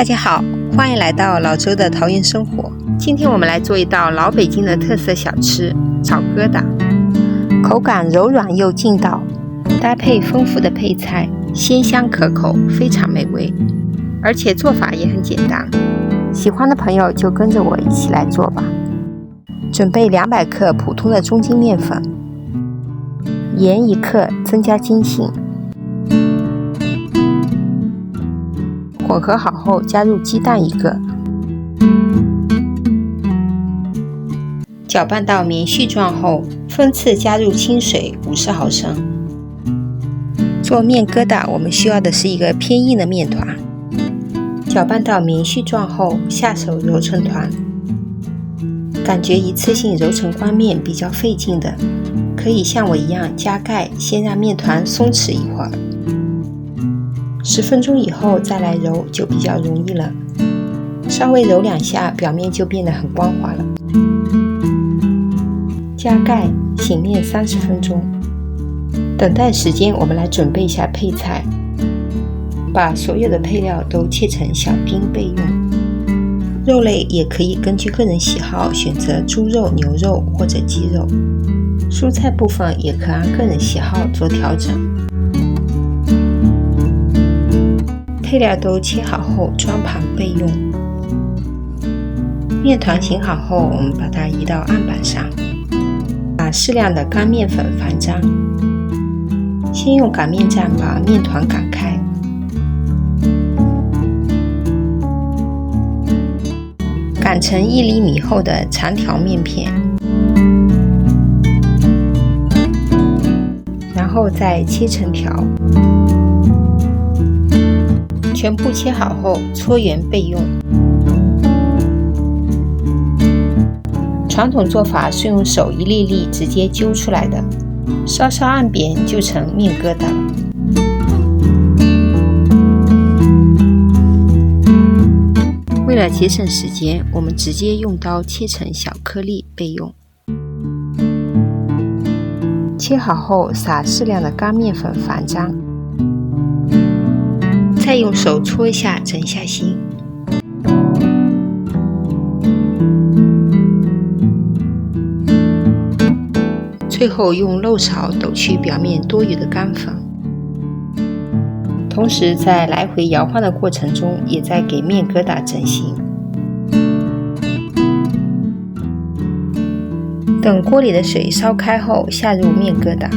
大家好，欢迎来到老周的桃园生活。今天我们来做一道老北京的特色小吃炒疙瘩，口感柔软又劲道，搭配丰富的配菜，鲜香可口，非常美味，而且做法也很简单。喜欢的朋友就跟着我一起来做吧。准备200克普通的中筋面粉，盐1克增加筋性，混合好后加入鸡蛋1个，搅拌到棉絮状后，分次加入清水50毫升。做面疙瘩，我们需要的是一个偏硬的面团。搅拌到棉絮状后，下手揉成团。感觉一次性揉成光面比较费劲的，可以像我一样加盖，先让面团松弛一会儿。10分钟以后再来揉就比较容易了。稍微揉2下，表面就变得很光滑了。加盖，醒面30分钟。等待时间，我们来准备一下配菜。把所有的配料都切成小丁备用。肉类也可以根据个人喜好选择猪肉、牛肉或者鸡肉。蔬菜部分也可按个人喜好做调整。配料都切好后装盘备用。面团醒好后，我们把它移到案板上，把适量的干面粉翻张。先用擀面杖把面团擀开，擀成1厘米厚的长条面片，然后再切成条。全部切好后搓圆备用。传统做法是用手一粒粒直接揪出来的，稍稍按扁就成面疙瘩了。为了节省时间，我们直接用刀切成小颗粒备用。切好后撒适量的干面粉翻张，再用手搓一下整下心。最后用漏勺抖去表面多余的干粉，同时在来回摇晃的过程中，也在给面疙瘩整形。等锅里的水烧开后，下入面疙瘩。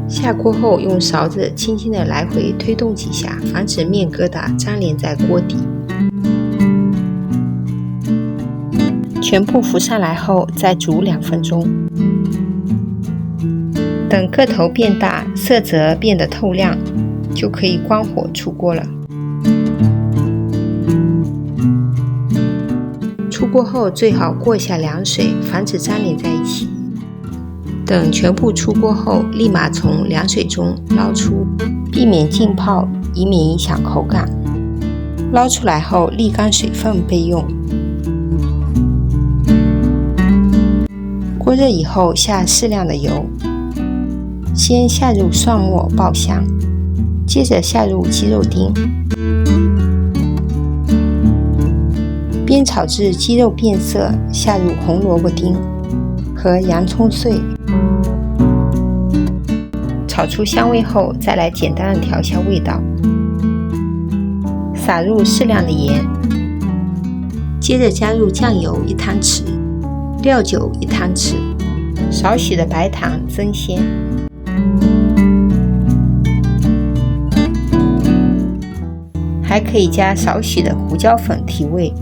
下锅后，用勺子轻轻地来回推动几下，防止面疙瘩粘连在锅底。全部浮上来后，再煮2分钟。等个头变大，色泽变得透亮，就可以关火出锅了。出锅后最好过一下凉水，防止粘连在一起。等全部出锅后，立马从凉水中捞出，避免浸泡，以免影响口感。捞出来后沥干水分备用。锅热以后下适量的油，先下入蒜末爆香，接着下入鸡肉丁，煸炒至鸡肉变色，下入红萝卜丁和洋葱碎。炒出香味后，再来简单的调一下味道，撒入适量的盐，接着加入酱油1汤匙，料酒1汤匙，少许的白糖增鲜。还可以加少许的胡椒粉提味。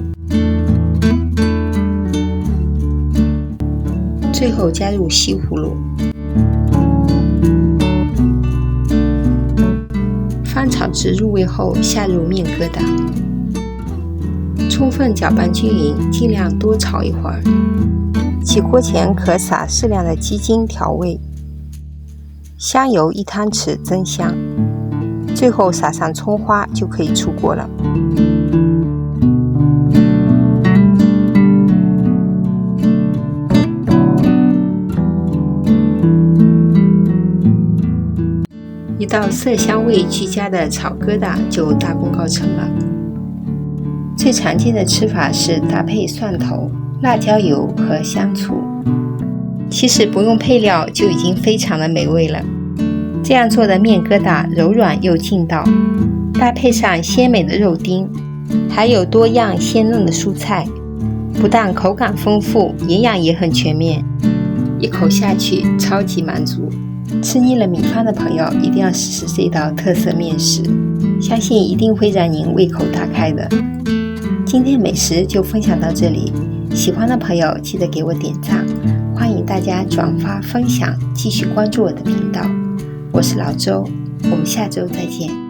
最后加入西葫芦。翻炒至入味后，下入面疙瘩，充分搅拌均匀，尽量多炒一会儿。起锅前可撒适量的鸡精调味，香油1汤匙增香，最后撒上葱花就可以出锅了。一道色香味俱佳的炒疙瘩就大功告成了。最常见的吃法是搭配蒜头、辣椒油和香醋，其实不用配料就已经非常的美味了。这样做的面疙瘩柔软又劲道，搭配上鲜美的肉丁，还有多样鲜嫩的蔬菜，不但口感丰富，营养也很全面，一口下去超级满足。吃腻了米饭的朋友一定要试试这道特色面食，相信一定会让您胃口大开的。今天美食就分享到这里，喜欢的朋友记得给我点赞，欢迎大家转发分享，继续关注我的频道。我是老周，我们下周再见。